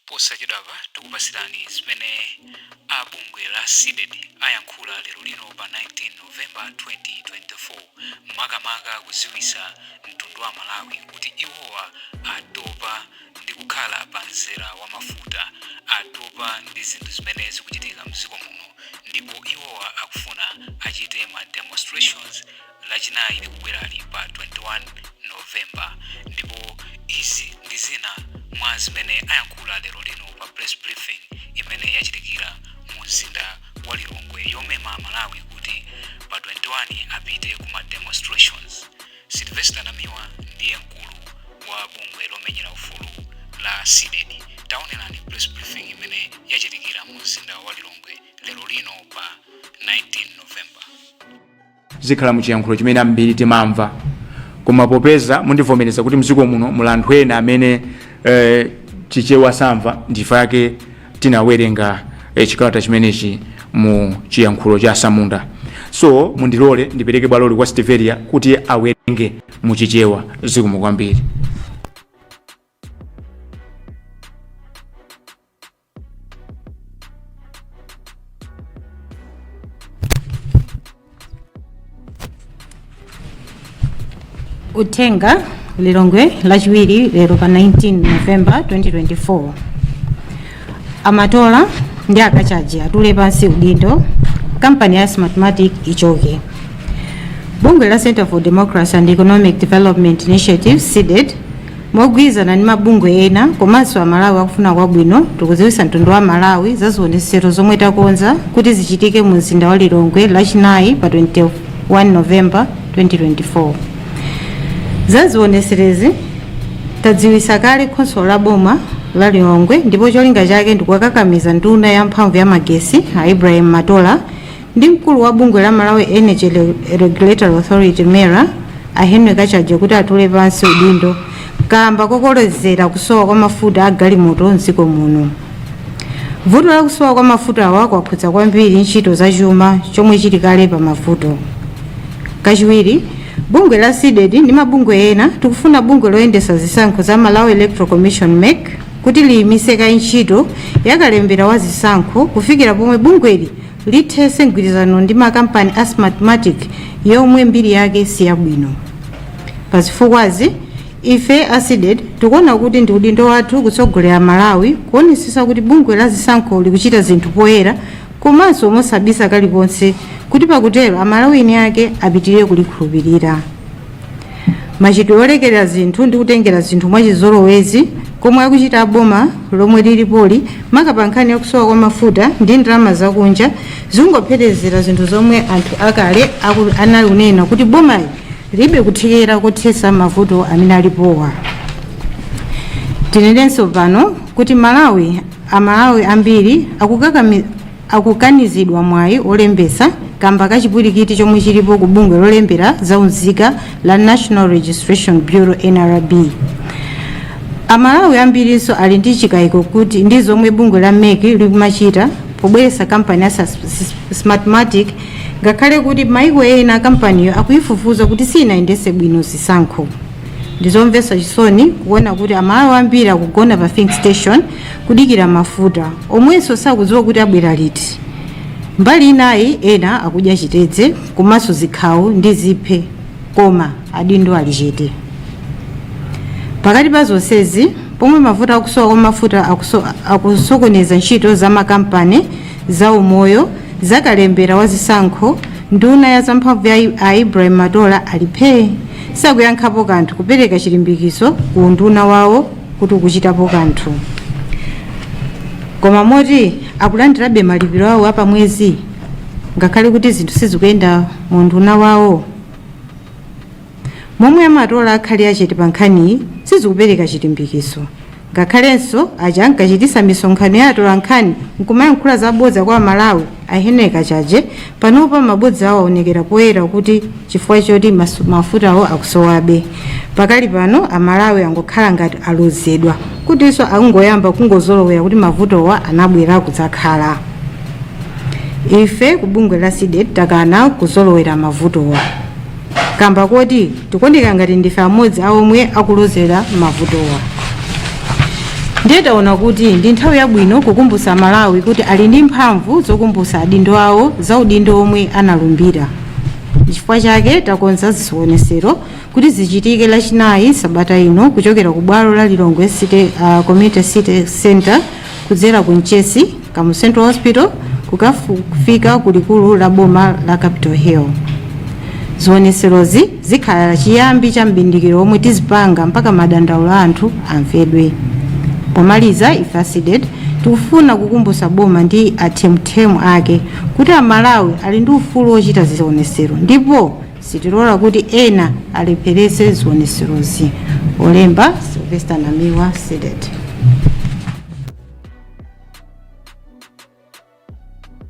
posachedwapa tikupasirani zimene abungwe la CDED ayankhula lero lino pa 19 November 2024 makamaka kuziwisa mtundu wa Malawi kuti iwowa atopa ndi kukhala pa mzera wa mafuta, atopa ndi zinthu zimene zikuchitika mdziko muno, ndipo iwowa akufuna achite ma demonstrations lachinayi likubwerali pa 21 November. Ndipo izi ndi zina mwa zimene ayankhula lero lino pa press briefing imene yachitikira mu mzinda wa Lilongwe yomema Malawi kuti pa 21 apite ku ma demonstrations. Slyvester Namiwa ndiye mkulu wa bungwe lomenyera ufulu la CDED. Taonelani press briefing imene yachitikira mu mzinda wa Lilongwe lero lino pa 19 November. Zikhala muchiyankhulo chimene ambiri timamva, koma popeza mundivomereza kuti mdziko muno muli anthu ena amene chichewa samva, ndifa yake tinawerenga chikalata chimenechi mu chiyankhulo cha Samunda. So mundilole ndipereke bwaloli kwa Stiveria kuti awerenge mu chichewa. Zikomo kwambiri. Utenga Lilongwe lachiwiri lero pa 19 November 2024. Amatola ndi akachaji Atule Pansi Udindo, kampani ya Smartmatic ichoke. Bungwe la Center for Democracy and Economic Development Initiative CDED mogwizana ndi mabungwe ena komanso Amalawi akufuna kwabwino tikuziwisa mtundu wa Malawi za zionetsero zomwe takonza kuti zichitike mu mzinda wa Lilongwe lachinayi pa 21 November 2024. Zazioneserezi tadziwisa kale khonsolo la boma la Lilongwe, ndipo cholinga chake ndikuwakakamiza nduna ya mphamvu ya magesi Ibrahim Matola ndi mkulu wa bungwe la Malawi Energy Regulatory Authority MERA Henry Kachaje kuti Atule Pansi Udindo kamba kokolezera kusowa kwa mafuta a galimoto mdziko muno. Vuto la kusowa kwa mafuta awa kwakhudza kwambiri ntchito za chuma chomwe chili kale pa mavuto. Kachiwiri, bungwe la CDED ndi mabungwe ena tikufuna bungwe loyendesa zisankho za Malawi Electoral Commission MEC kuti liyimiseka ntchito yakalembera wa zisankho kufikira pomwe bungweli lithese mgwirizano ndi makampani a Smartmatic yomwe mbiri yake si yabwino. Pazifukwazi ife a CDED tikuona kuti ndi udindo wathu kutsogolera Malawi kuonesesa kuti bungwe la zisankho likuchita zinthu poyera komanso mosabisa kalikonse, kuti pakutero Amalawi ake apitirire kulikhulupirira. Machitidwe olekerera zinthu ndi kutengera zinthu mwachizolowezi komwe akuchita boma lomwe lilipoli makapa nkhani yakusowa kwa mafuta ndi ndalama zakunja zingophetezera zinthu zomwe anthu akale anali kunena kuti boma libe kuthekera kothesa mavuto amene alipowa. Tinenenso pano kuti Amalawi ambiri akukanizidwa mwayi olembesa kamba kachipwirikiti chomwe chilipo ku bungwe lolembera zaunzika la National Registration Bureau NRB. Amalawi ambirinso ali ndi chikayiko kuti ndi zomwe bungwe la MEC likumachita pobweresa kampani ya Smartmatic, ngakhale kuti maiko ena kampaniyo akuyifufuza kuti sinayendese bwino zisankho. Ndizomvesa chisoni kuona kuti Amalawi ambiri akugona pa filling station kudikira mafuta omwenso sakudziwa kuti abwera liti. Mbali inayi ena akudya chitedze komanso zikhawu ndi ziphe, koma adindo ali chete. Pakati pa zonsezi pomwe mafuta akusowa kwa mafuta akusokoneza ntchito za makampani za umoyo zakalembera wa zisankho, nduna ya zamphamvu ya Ibrahim Matola alipe sakuyankhapo kanthu kupereka chilimbikiso ku nduna wawo kuti ukuchitapo kanthu. Koma moti akulandirabe malipiro awo apa mwezi ngakhale kuti zinthu sizikuyenda mu nduna wawo. Momwe Amatola akhali achete pa nkhani sizikupereka chilimbikiso, ngakhalenso aja ankachitisa misonkhano ya atola nkhani nkumayankhula zabodza kwa Malawi Henry Kachaje panopa mabodza awo aonekera poyera kuti chifukwa choti mafuta awo akusowabe. Pakali pano Amalawi angokhala ngati alozedwa kutinso akungoyamba kungozolowera kuti mavutowa anabwera kudzakhala. Ife ku bungwe la CDED takana kuzolowera mavutowa kamba kuti tikuoneka ngati ndife amodzi a omwe akulozera mavutowa. ndetaona kuti ndi nthawi yabwino kukumbutsa Malawi kuti ali ndi mphamvu zokumbutsa adindo awo za udindo omwe analumbira. Chifukwa chake takonza zionetsero kuti zichitike lachinayi sabata ino kuchokera ku bwalo la Lilongwe City Community City Center kudzera ku Nchesi Kamu Central Hospital kufika kulikulu la boma la Capitol Hill. Zionetserozi zikhala chiyambi cha mbindikiro omwe tizipanga mpaka madandaulo anthu amvedwe. Pomaliza ifasidet tikufuna kukumbutsa boma ndi athemutemu ake kuti Amalawi ali ndi ufulu wochita zionetsero ndipo sitilola kuti ena alepheretse zionetserozi. Olemba Slyvester Namiwa Sedet.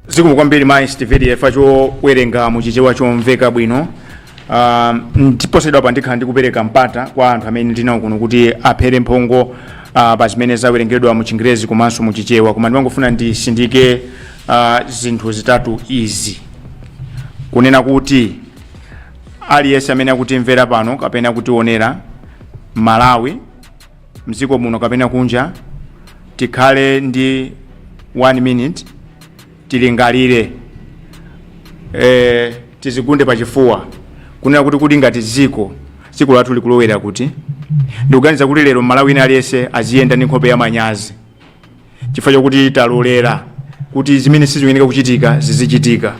Zikomo kwambiri mai Stevedi facho werenga muchichewa chomveka bwino. Ndipo sedwa pandikhala ndikupereka mpata kwa anthu amene ndinawo kuno kuti aphere mphongo pa zimene zawerengedwa mu Chingerezi komanso mu Chichewa. Koma ndimangofuna ndisindike zinthu zitatu izi. Kunena kuti aliyense amene akutimvera pano kapena kutionera Malawi mdziko muno kapena kunja tikhale ndi 1 minute tilingalire tizigunde pachifuwa kunena kuti ngati dziko lathu likulowera kuti ndikuganiza kuti lero Malawi ina aliyense aziyenda ndi nkhope ya manyazi chifukwa chokuti talolera kuti zimene siziyenera kuchitika zizichitika.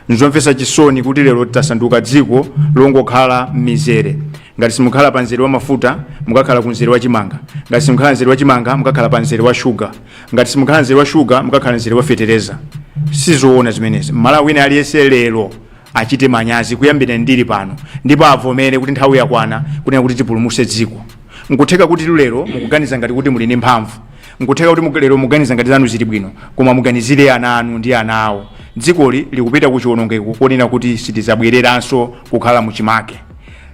Nzomvetsa chisoni kuti lero tasanduka dziko longokhala mizere. Ngati simukhala pa nzere wa mafuta mukakhala ku nzere wa chimanga, ngati simukhala nzere wa chimanga mukakhala pa nzere wa sugar, ngati simukhala nzere wa sugar mukakhala nzere wa fetereza. Sizoona zimenezi. Malawi ina aliyense lero achite manyazi kuyambira ndili pano ndipo avomere kuti nthawi yakwana kunena kuti tipulumutse dziko. Nkutheka kuti lero mukuganiza ngati kuti muli ndi mphamvu, nkutheka kuti lero mukuganiza ngati zanu zili bwino, koma muganizire ana anu ndi ana awo. Dzikoli likupita kuchiwonongeko konena kuti sitizabwereranso kukhala muchimake.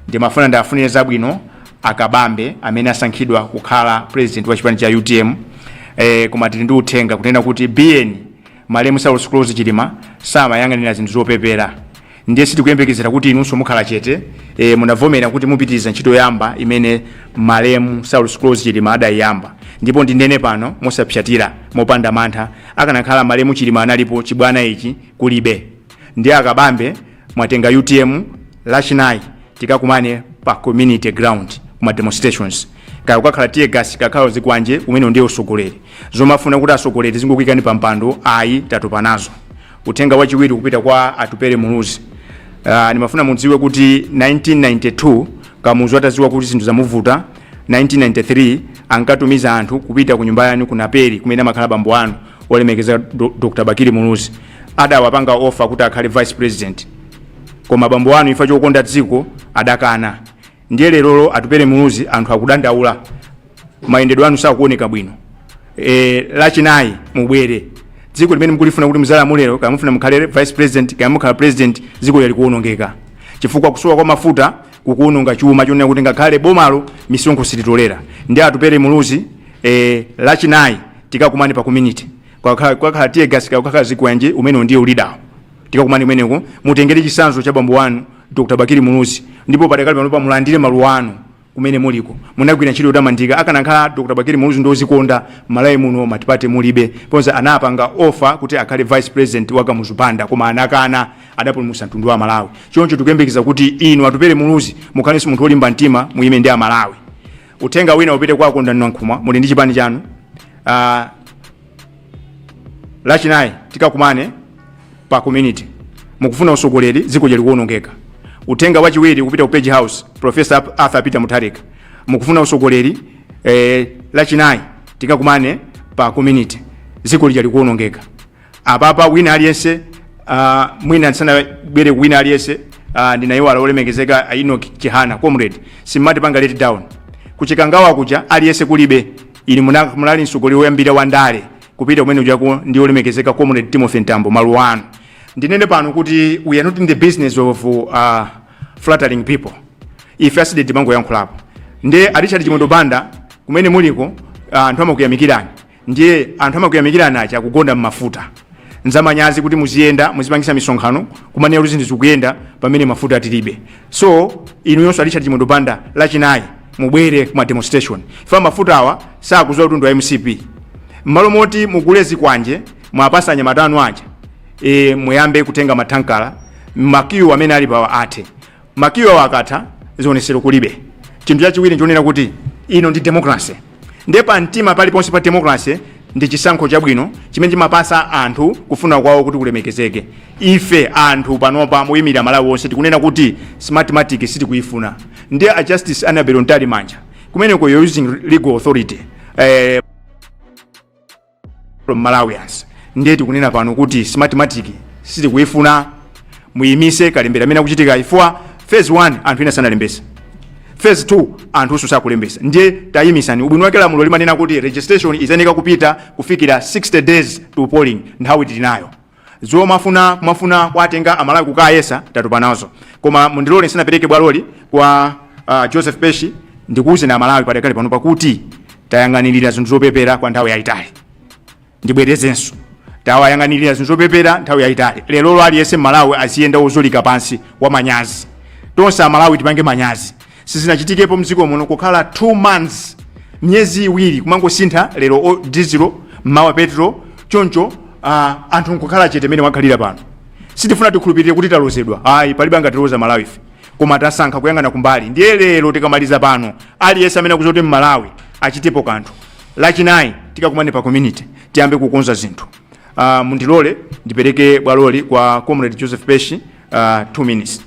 Ndimafuna ndafunire zabwino akabambe amene asankhidwa kukhala president wa chipani cha UTM. Koma tili ndi uthenga kunena kuti BN Malemu Saulos Close Chilima samayang'anira zinthu zopepera. Ndiye sitikuyembekezera kuti inunso mukhala chete munavomera kuti mupitiriza ntchito yamba imene Malemu Saulos Close Chilima adayamba. Ndipo ndinene pano mosapshatira mopanda mantha akanakhala Malemu Chilima analipo chibwana ichi kulibe. Ndiye akabambe mwatenga UTM lachinayi tikakumane pa community ground kuma demonstrations. Kaya kukakhala tiye gasi kakhala zikwanje umene ndiye usogoleri. Zomafuna kuti asogoleri zingokuyikani pa mpando ayi tatopa nazo. Uthenga wachiwiri kupita kwa Atupere Muluzi. Nimafuna mudziwe kuti 1992 Kamuzu ataziwa kuti zinthu zamuvuta. 1993 ankatumiza anthu kupita ku nyumba yanu kuna Peri kumene amakhala bambo anu olemekeza Dr. Bakiri Muluzi. Adawapanga offer kuti akhale vice president. Koma bambo anu ifa chokonda dziko adakana. Ndiye lero Atupere Muluzi anthu akudandaula. Mayendedwe anu sakuoneka bwino. Lachinayi mubwere. Dziko limene mukulifuna kuti muzala mulero kaya mufuna mukhale vice president kaya mukhala president dziko lali kuonongeka. Chifukwa kusowa kwa mafuta kukuononga chuma chonena kuti ngakhale bomalo misonkho sititolera. Ndiye Atupere Muluzi lachinayi tikakumane pa community. Kwakhala tiye gasi kakhala zikwanje umene ndiye ulidawo. Tikakumane kumeneko mutengere chisanzo cha bambo wanu Dr. Bakiri Muluzi ndipo padakali panopa mulandire malu anu kumene muliko. Munagwira ntchito yotamandika akanakhala Dr. Bakiri Muluzi ndozikonda Malawi muno matipate mulibe. Ponza anapanga offer kuti akhale vice president wa Kamuzupanda koma anakana adapulumutsa mtundu wa Malawi. Choncho tikuyembekeza kuti inu Atupere Muluzi mukhalenso munthu olimba mtima muyime ndi Amalawi. Uthenga wina upite kwa akondani nkhuma muli ndi chipani chanu. Lachinayi tikakumane pa community. Mukufuna usogoleri dziko lili kuonongeka. Uthenga wachiwiri kupita ku Page House Professor Arthur Peter Mutharika. Mukufuna usogoleri lachinayi tikakumane pa community dziko lili kuonongeka. Apapa wina aliyense mwina sana bwere wina aliyense ndinayiwala olemekezeka Enoch Chihana comrade simati panga let down. Kuchikangawa kuja aliyense kulibe ili mulali msogoleri woyambira wandale kupita kumene ujako ndi olemekezeka comrade Timothy Ntambo maluwano. Ndinene pano kuti we are not in the business of flattering people. If aside dimango yankhulapo. Ndiye Richard Chimondo Banda kumene muliko anthu amakuyamikirani. Ndiye anthu amakuyamikirani acha kugonda mafuta. Nzamanyazi kuti muziyenda muzipangisa misonkhano kumene ruzi ndizikuyenda pamene mafuta atilibe. So inu yonso Richard Chimondo Banda lachinayi mubwere kuma demonstration ifa mafuta awa sakuzowa tundu wa MCP mmalo moti mugule zikwanje mwapasanya matano aja muyambe kutenga matankala makiyo amene ali pa ate makiyo wakatha zionesero kulibe chinthu chachiwiri nchonena kuti ino ndi democracy ndepa mtima paliponse pa democracy ndi chisankho chabwino chimene chimapasa anthu kufuna kwawo kuti kulemekezeke ife anthu panopa muyimira Malawi wonse tikunena kuti smartmatic sitikuifuna ndiye a justice Anabel Ntali manja kumeneko you're using legal authority from Malawians ndiye tikunena pano kuti smartmatic sitikuifuna muyimise kalembera amene akuchitika ifua phase 1 anthu ina sanalembesa phase 2 anthu ususa kulembesa ndiye tayimisani ubwino wake lamulo limanena kuti registration izanika kupita kufikira 60 days to polling nthawi tinayo zo mafuna kwatenga amalawi kukayesa tatupanazo koma mundilole sinapereke bwaloli kwa Joseph Peshi ndikuuze na amalawi padakali pano pakuti tayang'anirira zinthu zopepera kwa nthawi yayitali ndibwerezenso tawayang'anirira zinthu zopepera nthawi yayitali lero aliyese Malawi aziyenda ozolika pansi wa manyazi tonse amalawi tipange manyazi sizinachitikepo mdziko muno kukhala 2 months myezi iwiri kumangosintha lero diesel mawa petrol choncho anthu nkukhala chete mene wakhalira pano sitifuna tikhulupirire kuti talozedwa ayi palibe angatiloza Malawi koma tasankha kuyang'ana kumbali ndiye lero tikamaliza pano aliyese amene akuzoti Malawi achitepo kanthu lachinayi tikakumane pa community tiyambe kukonza zinthu mundilole ndipereke bwaloli kwa comrade Joseph Peshi 2 minutes.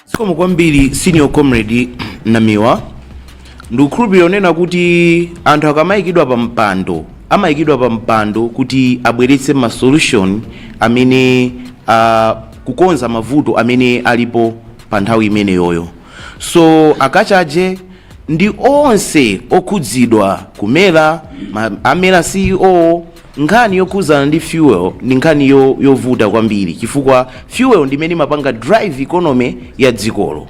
Sikomo kwambiri senior comrade Namiwa ndikukhulupirira onena kuti anthu akamayikidwa pa mpando kuti abweretse ma solution amene kukonza mavuto amene alipo pa nthawi imene yoyo so akachaje ndi onse okhudzidwa kumela amela CEO nkhani yokhuzana ndi fuel ndi nkhani yovuta kwambiri chifukwa fuel ndi imene mapanga drive economy ya dzikolo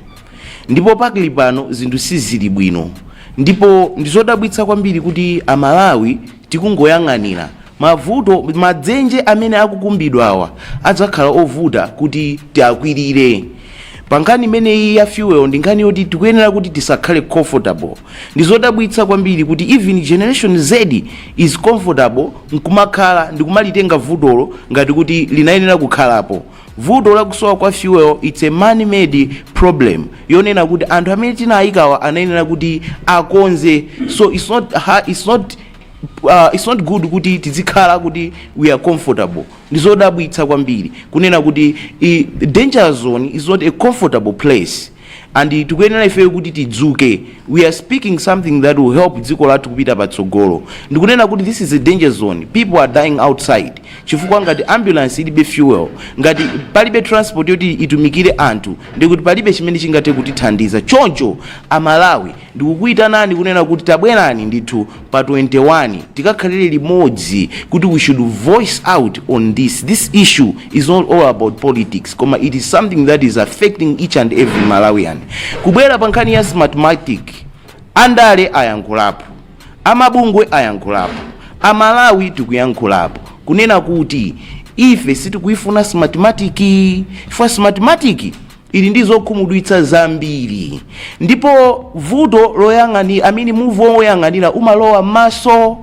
ndipo pakali pano zinthu sizili bwino ndipo ndizodabwitsa kwambiri kuti amalawi tikungoyang'anira mavuto madzenje amene akukumbidwa awa adzakhala ovuta kuti tiakwirire pankani imene ya fuel ndi nkhani yoti tikuyenera kuti tisakhale comfortable ndizodabwitsa kwambiri kuti even generation Z is comfortable nkumakhala ndikumалitenga vutolo ngati kuti linayenera kukhalapo vuto la kusowa kwa fuel it's a man made problem yonena kuti anthu amene tinayikawa anayenera kuti akonze so it's not good kuti tizikhala kuti we are comfortable ndizodabwitsa kwambiri kunena kuti danger zone is not a comfortable place and tikuyenera ife kuti tidzuke we are speaking something that will help dziko lathu kupita patsogolo ndikunena kuti this is a danger zone people are dying outside chifukwa ngati ambulance ilibe fuel ngati palibe transport yoti itumikire anthu ndikuti palibe chimene chingathe kutithandiza choncho amalawi ndikukuyitanani kunena kuti tabwerani ndithu pa 21 tikakhalire limodzi kuti we should voice out on this issue is not all about politics koma it is something that is affecting each and every Malawian kubwera pa nkhani ya smartmatic andale ayankhulapo amabungwe ayankhulapo amalawi tikuyankhulapo kunena kuti ife sitikuifuna smartmatic ifwa smartmatic ili ndizo khumudwitsa zambiri ndipo vuto loyang'anira amene muvu woyang'anira umalowa maso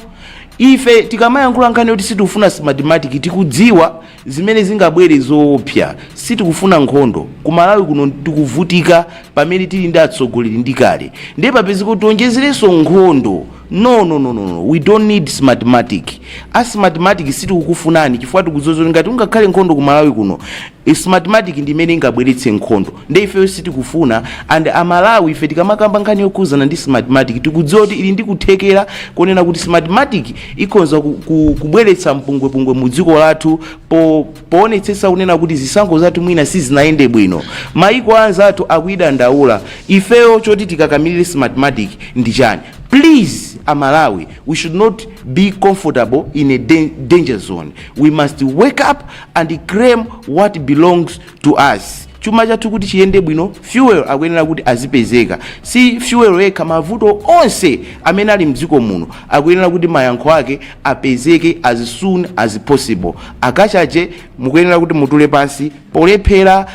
ife tikamayankhula nkhani yoti sitikufuna smartmatic tikudziwa zimene zingabwere zoopsa sitikufuna nkhondo kumalawi kuno tikuvutika pamene tili ndi atsogoleri ndikale ndiye papezi kuti tionjezerenso nkhondo no we don't need smartmatic smartmatic sitikukufunani chifukwa tikuzozo ngati ungakhale nkhondo kumalawi kuno smartmatic ndi imene ingabweretse nkhondo ndiye ifeyo sitikufuna and amalawi ife tikamakamba nkhani yokhuzana ndi smartmatic tikudziwa kuti ili ndi kuthekera kunena kuti smartmatic ikhonza kubweretsa mpungwepungwe mu dziko lathu poonetsetsa kunena kuti zisankho zathu mwina sizinayende bwino maiko anzathu akuyidandaula ifeyo choti tikakamilire smartmatic ndi chani please amalawi we should not be comfortable in a danger zone we must wake up and claim what belongs to us chuma chathu kuti chiyende bwino fuel akuyenera kuti azipezeka si fuel yekha mavuto onse amene ali mdziko muno akuyenera kuti mayankho ake apezeke as soon as possible. Akachache mukuyenera kuti mutule pansi polephera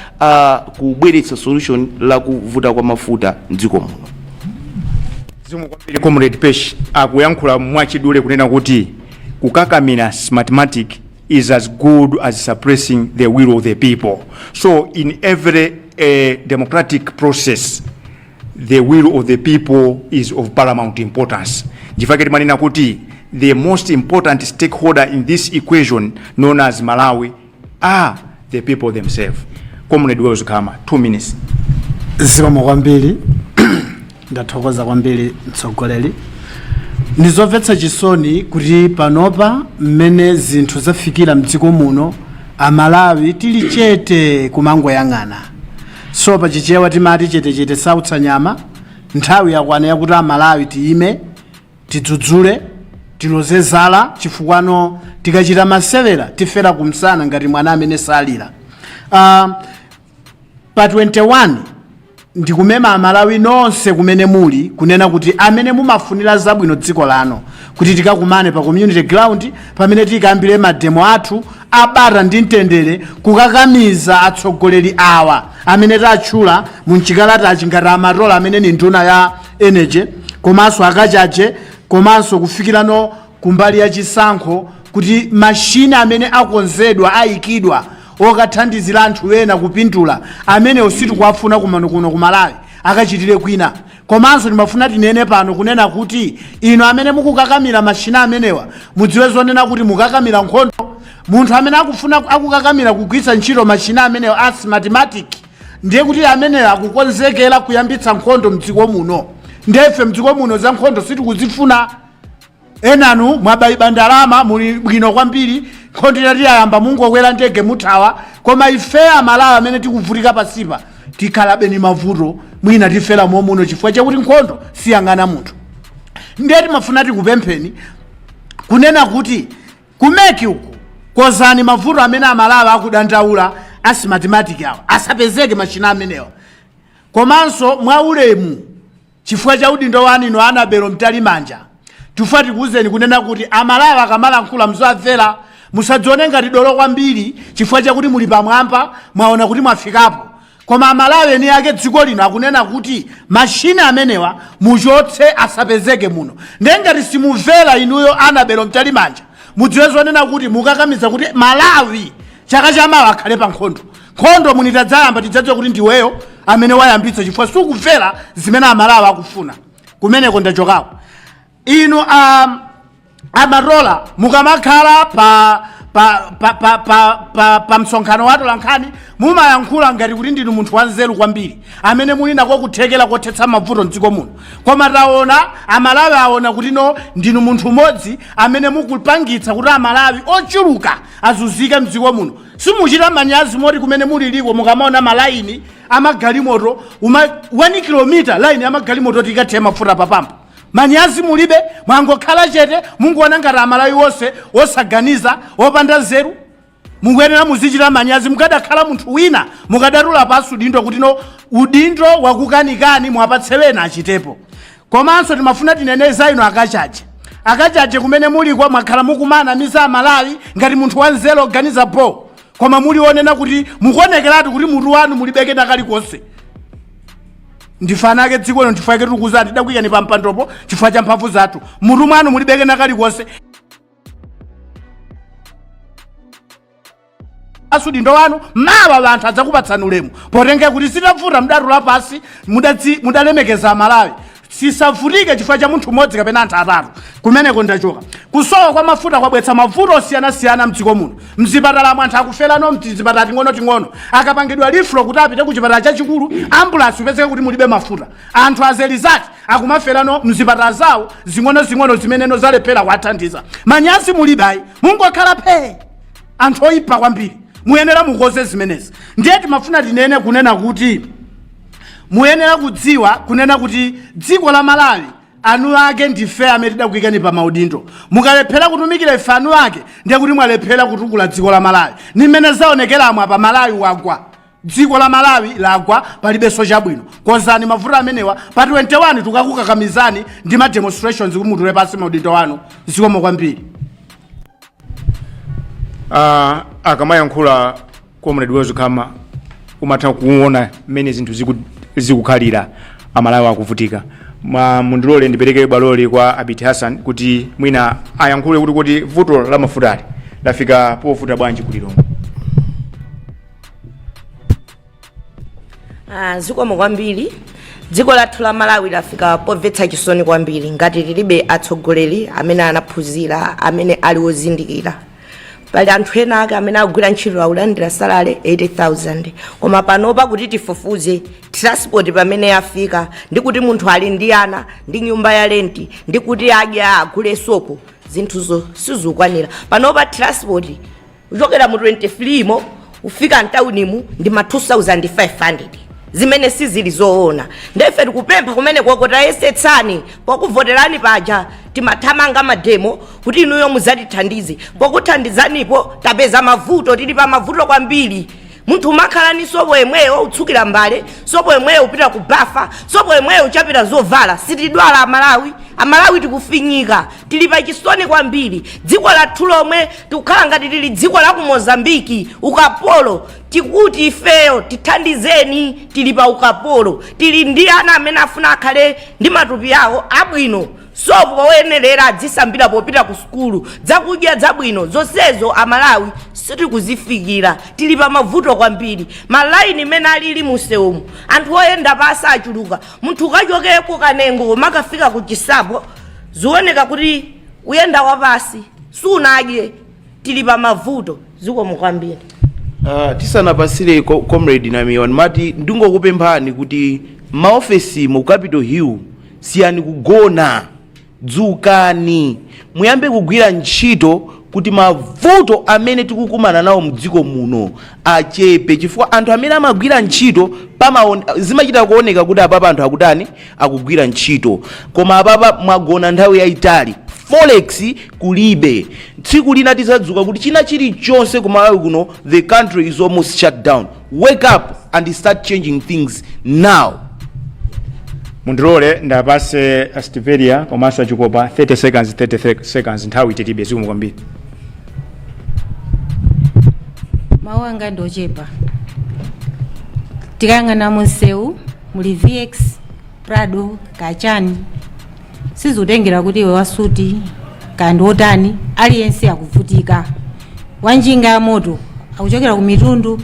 kubweretsa solution la kuvuta kwa mafuta mdziko muno. Zimwe Comrade Pesh akuyankhula mwachidule kunena kuti kukakamira mathematic is as good as suppressing the will of the people. So in every democratic process, the will of the people is of paramount importance. Jifaketi manina kuti the most important stakeholder in this equation known as Malawi are the people themselves. Comrade Wells Kama, 2 minutes. Zikomo kwambiri ndathokoza kwambiri mtsogoleri. Ndizomvetsa chisoni kuti panopa mmene zinthu zafikira mdziko muno Amalawi tili chete kumangoyang'ana. So pachichewa timati chete sautsa nyama, nthawi yakwana yakuti Amalawi tiyime tidzudzule tiloze zala chifukwano tikachita masewera tifera kumsana ngati mwana amene salira. Pa 21 ndikumema Amalawi nonse kumene muli kunena kuti amene mumafunira zabwino dziko lano kuti tikakumane pa community ground pamene tikambire mademo athu abata ndi mtendere kukakamiza atsogoleri awa amene tatchula mu chikalata ngati Amatola amene ni nduna ya energy komanso Akachache komanso kufikirano kumbali ya chisankho kuti mashina amene akonzedwa ayikidwa okathandizira anthu ena kupindula amene ositu kwafuna kumano kuno ku Malawi akachitire kwina. Komanso ndimafuna tinene pano kunena kuti ino amene mukukakamira mashina amenewa mudziwe zonena kuti mukakamira nkhondo. Munthu amene akufuna akukakamira kugwisa ntchito mashina amenewa as mathematic ndiye kuti amenewa akukonzekera kuyambitsa nkhondo mdziko muno. Ndefe mdziko muno za nkhondo sitikuzifuna. Enanu mwabayiba ndalama muli bwino kwambiri nkhondo yayamba mungokwera ndege muthawa koma ife Amalawi amene tikuvutika pasipa tikhalabe ni mavuto mwina tifera momuno chifukwa chakuti nkhondo siyang'ana munthu. Ndiye timafuna tikupempheni kunena kuti kumeki uku kozani mavuto amene Amalawi akudandaula as mathematic awo asapezeke mashina amenewa. Komanso mwa ulemu chifukwa cha udindo wanu ino anabelo mtalimanja tufati kuzeni kunena kuti Amalawi akamala nkhula mzamvera musadzione ngati dolo kwambiri chifukwa chakuti muli pamwamba mwaona kuti mwafikapo. Koma Amalawi eni yake dziko lino akunena kuti mashina amenewa muchotse asapezeke muno. Ngati simumvera inuyo anabelo mtalimanja mudziwe zonena kuti mukakamiza kuti Malawi chaka chamawa akhale pa nkhondo. Nkhondo munitadzayamba tidzadziwe kuti ndiweyo amene wayambitsa chifukwa sukufera zimene Amalawi akufuna. Kumeneko ndachokako. Ino Amatola mukamakhala pa msonkhano wa tolankhani mumayankhula ngati kuti ndinu munthu wanzeru kwambiri amene muli nako kuthekera kothetsa mavuto mdziko muno. Koma taona Amalawi aona kuti no ndinu munthu umodzi amene mukupangitsa kuti Amalawi ochuluka azuzike mdziko muno. Simuchita manyazi moti kumene muli liko mukamaona malaini amagalimoto 1 km line amagalimoto tikathe mafuta papampa. Manyazi mulibe mwangokhala chete munguona ngati Amalawi wonse osaganiza opanda nzeru munguyenera muzichita manyazi mukadakhala munthu wina mukadatula pasi udindo kuti no udindo wakukanikani mwapatsewena achitepo. Komanso timafuna tineneza ino Akachache kumene muliko mwakhala mukumana miza Amalawi ngati munthu wanzeru oganiza po koma mulionena kuti mukuonekeratu kuti mutu wanu mulibeke nakali konse. Ndifanake dziko lino chifukwa chake tikuzati dakuyani pa mpandopo chifukwa cha mphamvu zathu mutu mwanu mulibeke nakali konse. Udindo wanu mawa anthu adzakupatsani ulemu potengera kuti sitavuta mudatula pasi mudalemekeza Amalawi sisavutike chifukwa cha munthu mmodzi kapena anthu atatu. Kumeneko ndachoka. Kusowa kwa mafuta kwabwetsa mavuto osiyana mdziko muno. Mzipatala anthu akuferano mzipatala ting'ono akapangidwa liflo kuti apite ku chipatala chachikulu ambulance upezeke kuti mulibe mafuta. Anthu azelizati akumaferano mzipatala zawo zing'ono zimeneno zalephera kuwathandiza. Manyazi mulibe mungokhala phe anthu oyipa kwambiri muyenera mukoze zimenezi. Ndiye timafuna tinene kunena kuti muyenera kudziwa kunena kuti dziko la Malawi anu ake ndife amene tidakuyikani pa maudindo. Mukalephera kutumikira ife anu ake ndiye kuti mwalephera kutukula dziko la Malawi. Nimene zaonekera mwa pa Malawi wagwa dziko la Malawi lagwa palibenso chabwino. Konzani mavuto amenewa pa 21 tukakukakamizani ndi ma demonstrations kumutule pasi maudindo wanu. Zikomo kwambiri. Akamayankhula comrade wezo kama umatha kuona mmene zinthu zikukhalira Amalawi akuvutika. Mundilole ndipereke baloli kwa Abiti Hassan kuti mwina ayankhule kuti vuto la mafutali lafika povuta bwanji kulilongo. Zikomo kwambiri. Dziko lathu la Malawi lafika pomvetsa chisoni kwambiri ngati tilibe atsogoleri amene anaphunzira, amene ali ozindikira. Pali anthu ena ake amene akugwira ntchito akulandira salale 80,000 koma panopa kuti tifufuze transport pamene yafika ndi kuti munthu ali ndi ana ndi nyumba ya renti ndi kuti adya agule sopo, zinthuzo sizikwanira. Panopa transport kuchokera mu 23 mo ufika mtaunimu ndi ma 2,500 zimene sizili zoona. Ndefe tikupempha kumene kokota yesetsani pokuvoterani paja timathamanga mademo kuti inuyo muzatithandize. Pokuthandizanipo tapeza mavuto, tili pa mavuto kwambiri. Munthu makhalani sopo yemweyo utsukira mbale, sopo yemweyo upita kubafa, sopo yemweyo uchapita zovala. Sitidwala Amalawi tikufinyika, tili pa chisoni kwambiri. Dziko lathu lomwe tikukhala ngati tili dziko la ku Mozambiki, ukapolo. Tikuti ifeyo tithandizeni, tili pa ukapolo. Tili ndi ana amene afuna akhale ndi matupi yawo abwino. Sopo woyenerera adzisambira popita ku sukulu, zakudya zabwino zonsezo Amalawi sitikuzifikira. Tili pa mavuto kwambiri. Malaini mene alili museumu anthu oyenda pasa achuluka. Munthu kachokeko Kanengo makafika ku Chisapo zioneka kuti uyenda wapasi sunadye. Tili pa mavuto. Zikomo kwambiri. Tisanapasire comrade Namiwa mati ndingokupemphani kuti maofesi mu Capitol Hill siyani kugona, dzukani muyambe kugwira ntchito kuti mavuto amene tikukumana nawo mdziko muno achepe, chifukwa anthu amene amagwira ntchito zimachita kuoneka kuti apapa anthu akutani akugwira ntchito, koma apapa mwagona nthawi yayitali. Forex kulibe. Tsiku lina tizadzuka kuti china chilichonse ku Malawi kuno, the country is almost shut down. Wake up and start changing things now. Mundilole ndapase Astiveria komanso achikopa 30 seconds nthawi titibe. Zikomo kwambiri. Mawu anga ndochepa. Tikayang'ana munsewu muli VX, Prado, Chani. Sizutengera kuti iwe wasuti kandi otani aliyense akuvutika. Wanjinga ya moto akuchokera ku mitundu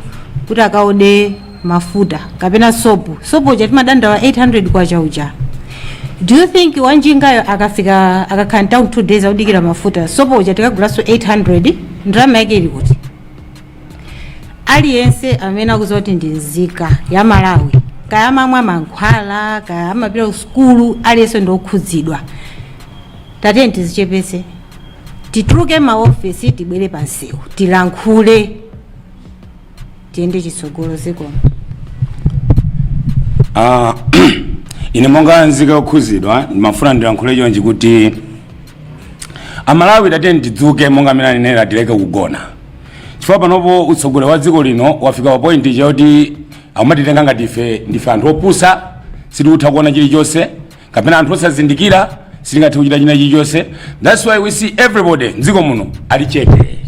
kuti akaode mafuta kapena sopo cha timadandawa 800 kwa chaucha. Do you think wanjingayo akafika akakhala town 2 days audikira mafuta sopo cha tikagulaso 800 ndalama yake ili kuti? Aliyense amene akuzoti ndi nzika ya Malawi kaya mamwe mankhwala kaya amapita ku skulu aliyense ndokhudzidwa. Tatenti tizichepese, tituluke maofesi tibwere pansewu tilankhule tiyende chitsogolo. Zikomo. Ine monga nzika yokhuzidwa ndimafuna ndilankhule chonchi kuti Amalawi tatenti tidzuke monga amene anenera tileke kugona. Chifukwa panopo utsogoleri wa dziko lino wafika pa point choti amatitenga ngati ndife anthu opusa, sitikutha kuona chilichonse, kapena anthu osazindikira sitingathe kuchita china chilichonse. That's why we see everybody mdziko muno ali chete.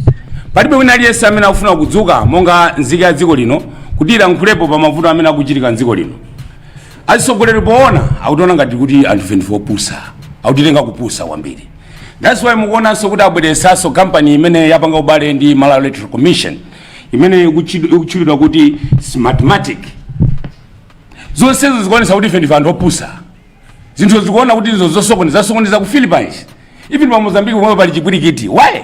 Palibe wina aliyense amene akufuna kudzuka monga nzika ya dziko lino kuti ilankhulepo pa mavuto amene akuchitika mdziko lino. Atsogoleri poona akutiona ngati kuti anthu ndife opusa, akutitenga kupusa kwambiri. That's why mukuonanso kuti abweresanso company imene yapanga ubale ndi Malawi Electoral Commission imene ikuchulidwa kuti Smartmatic. Zonsezo zikuonesa kuti ife ndife anthu opusa. Zinthu zikuona kuti izo zosokoneza ku Philippines. Even pa Mozambique kumwe pali chipwirikiti. Why?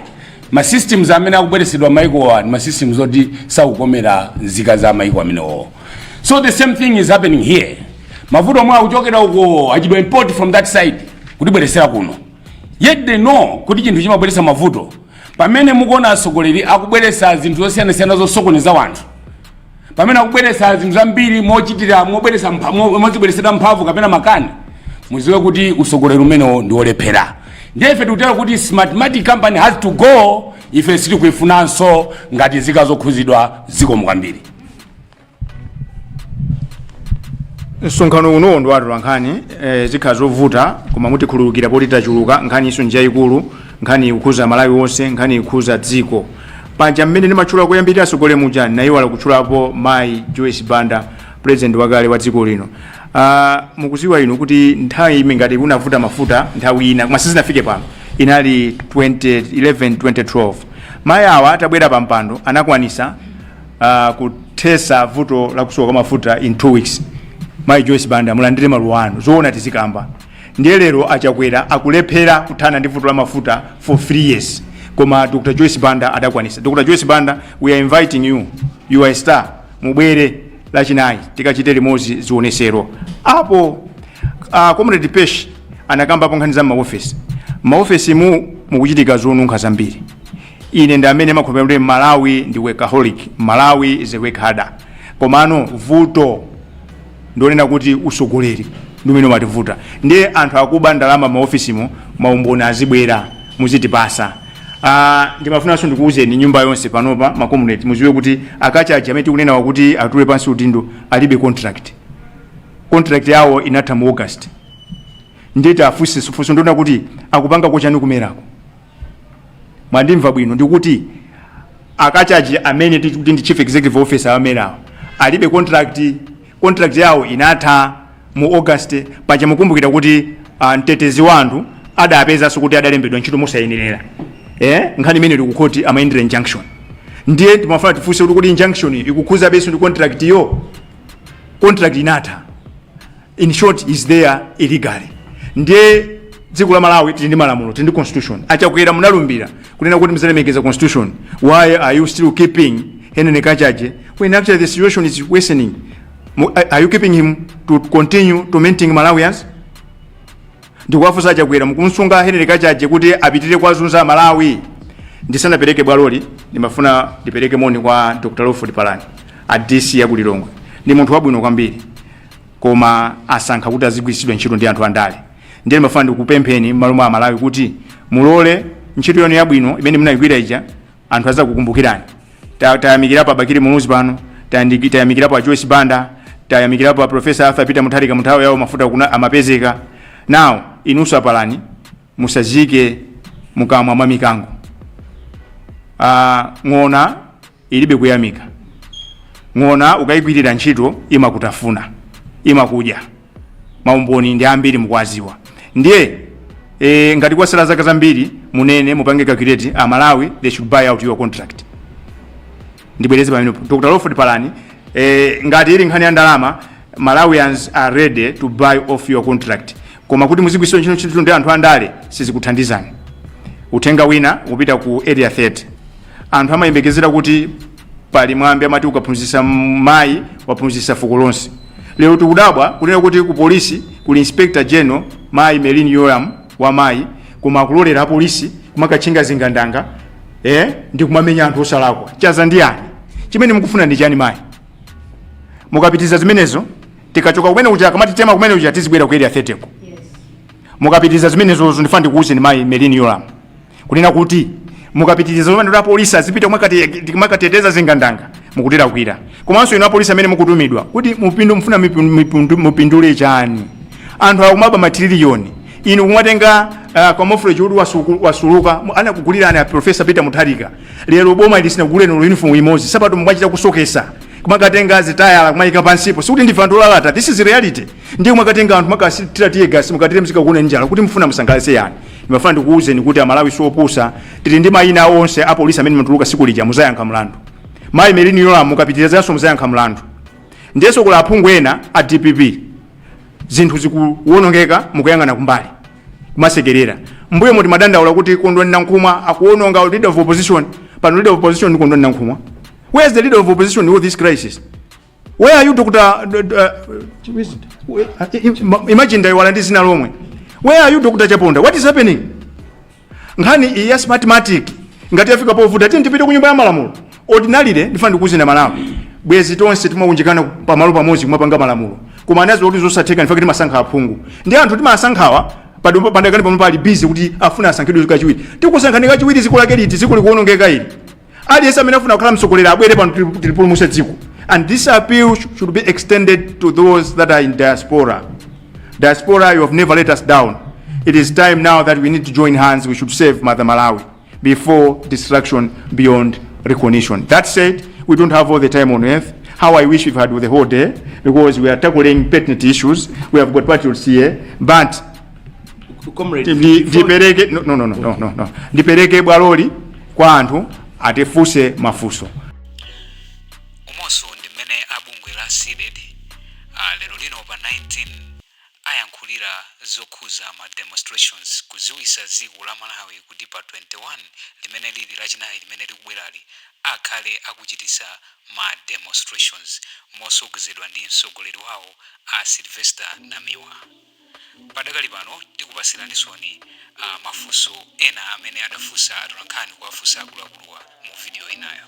Ma systems amene akubweresedwa maiko wa ma systems oti sakukomera nzika za maiko amenewo. So the same thing is happening here. Mavuto mwa kuchokera uko achidwa import from that side kuti bweresera kuno. Yet they know kuti chinthu chimabweresa mavuto. Pamene mukuona atsogoleri akubweresa zinthu zosiyana-siyana zosokoneza wanthu. Pamene akubweresa zinthu zambiri mochitira mozibweresera mphamvu kapena makani, muziwe kuti utsogoleri umenewo ndi olephera. Ndiye ife tikutera kuti Smartmatic company has to go ife sitikuifunanso ngati nzika zokhuzidwa. Zikomo kwambiri. msonkhano uno ndo watu nkhani zikhala zovuta koma mutikhululukira poti tachuluka nkhani iso njayikulu nkhani ikukhuza Malawi wonse nkhani ikukhuza dziko panja mmene ndimatchula kuyambirira sogole muja nayiwala kutchulapo Mai Joyce Banda president wakale wa dziko lino. Mukuziwa inu kuti nthawi ime ngati kunavuta mafuta nthawi ina koma sizinafike pano inali 2011-2012 Mai awa atabwera pa mpando anakwanisa kuthesa vuto la kusowa kwa mafuta in 2 weeks. Mai Joyce Banda mulandire maluwa anu zoona tizikamba ndiye lero achakwera akulephera kuthana ndi vuto la mafuta for 3 years koma Dr. Joyce Banda adakwanisa. Dr. Joyce Banda, we are inviting you, you are a star, mubwere lachinayi tikachite limodzi zionesero apo. Comrade Pesh anakamba nkhani za maofesi mukuchitika zonunkha zambiri. Ine ndi amene makhopera kuti Malawi ndi workaholic, Malawi is a work harder, komano vuto ndionena kuti usogoleri ndumene mativuta ndiye anthu akuba ndalama maofisimo maumboni azibwera muzitipasa. Ndimafunanso ndikuuzeni nyumba yonse panopa makomuniti muziwe kuti akachaji amene tikunena wakuti Atule Pansi Udindo alibe contract yawo inatha mu August. Ndita afuso ndona kuti akupanga kochani kumerako mwandimva bwino ndikuti akachaji amene tikuti ndi chief executive officer amerawo alibe contract yawo inatha mu August. Paja mukumbukira kuti mtetezi wanthu adapezanso kuti adalembedwa ntchito mosayenerera nkhani imene likukoti amaindira injunction. Ndiye timafuna tifunse kuti injunction ikukhuza beso ndi contract inatha, in short is there illegally. Ndiye dziko la Malawi tili ndi malamulo, tili ndi constitution. Achakwera munalumbira kunena kuti mzalemekeza constitution. Why are you still keeping Henry Kachaje when actually the situation is worsening? Are you keeping him to continue tormenting Malawians? Ndikuwafusa Chakwera mukumsunga Henry Kachaje kuti apitire kwa zunza Malawi. Ndisanapereke bwaloli ndimafuna ndipereke moni kwa Dr. Lawford Palani DC ya Kulilongwe. Ndi munthu wabwino kwambiri koma asankha kuti azigwiritsidwa ntchito ndi anthu andale. Ndiye ndimafuna ndikupempheni m'malo mwa Malawi kuti mulole ntchito yanu yabwino imene munayigwira ija anthu azakukumbukirani. Tayamikira pa Bakiri Munuzi pano, tayamikira pa Joyce Banda, tayamikira pa Professor Arthur Peter Mutharika muthawe yawo mafuta kuna amapezeka. Now inuso apalani musazike mukamwa mwa mikango. Ng'ona ilibe kuyamika. Ng'ona ukayigwirira ntchito imakutafuna, imakudya. Maumboni ndi ambiri mukwaziwa. Ndiye ngati kwasala zaka zambiri munene mupange calculate Malawi they should buy out your contract. Ndibwereze pamene Dr. Lawford Palani ngati ili nkhani ya ndalama Malawians are ready to buy off your contract. Koma kuti muzigwiritsa ntchito ndi anthu andale sizikuthandizani. Uthenga wina upita ku area 30. Anthu amayembekezera kuti pali mwambi amati ukaphunzitsa mayi waphunzitsa fuko lonse. Lero tikudabwa kunena kuti ku polisi kuli inspector general Mayi Melini Yoram wa mayi koma kulolera polisi kumakachinga zingandanga ndi kumamenya anthu osalakwa. Chaza ndi yani? Chimene mukufuna ndi chani mayi? Mukapitiza zimenezo tikachoka kumene kuja kamati tema kumene kuja tizibwera ku area 30 ko. Mukapitiza zimenezo ndifuna ndikuuze ni Mayi Melini Yoram kunena kuti mukapitiriza zomwe ndo polisi azipita kumakateteza zingandanga mukutera kwira. Komanso ino polisi amene mukutumidwa kuti mufuna mupindule chani? Anthu akumaba matriliyoni inu kumwatenga kwa mofule chudu wasuluka anakugulira ana Professor Peter Mutharika. Lero boma ilisina kugule no uniform imozi sabato mwachita kusokesa kumakatenga zitayala kumayika pansipo sikuti ndi vandu lalata. This is reality. Ndiye mwakatenga anthu makasitira tiye gas mukatire msika kune njala kuti mfuna musangalase yani. Nimafuna ndikuuze ni kuti Malawi sopusa tili ndi mayina onse a polisi amene mutuluka siku lija muzayankha mlandu. Mayi Melini Yoram mukapitirizanso muzayankha mlandu. Ndiyeso kula aphungu ena a DPP zinthu zikuwonongeka mukuyangana kumbali kumasekerera. Mbuye muti madandaula kuti Kondwani Nankhumwa akuwononga leader of opposition. Pano leader of opposition ni Kondwani Nankhumwa. Where is the leader of opposition in all this crisis? Where are you Dr. Imagine that wala ndizina lomwe. Where are you Dr. Chaponda? What is happening? Nkhani iya mathematic ngati afika povuta tipite ku nyumba ya malamulo. Ordinarily ndifuna ndikuzina Malawi. Bwezi tonse timakunjikana pamalo pamodzi kumapanga malamulo. Koma anazo kuti zosatheka ndifuna kuti masankha aphungu. Ndi anthu timasankhawa pandakani pamwe pali busy kuti afuna asankhidwe kachiwiri. Tikusankhani kachiwiri ziko lake liti ziko likuonongeka ili. Aliyense amene afuna kukhala mtsogoleri abwere pano tilipulumutse dziko. And this appeal should be extended to those that are in diaspora. Diaspora, you have never let us down. It is time now that we need to join hands. We should save Mother Malawi before destruction beyond recognition. That said, we don't have all the time on earth. How I wish we've had the whole day, because we are tackling pertinent issues. We have got patriots here, but ndipereke bwaloli kwa anthu atifuse mafuso. Umonso ndi mmene abungwe la CIDED lero lino pa 19 ayankhulira zokhuza ma demonstrations kuziwisa dziko la Malawi kuti pa 21 limene lili lachinayi limene likubwerali akhale akuchitisa ma demonstrations mosogozedwa ndi mtsogoleri wawo a Slyvester Namiwa. Padakali pano tikupasiranisoni mafunso ena amene adafunsa atolankhani kuwafunsa akuluakuluwa mu video inayo.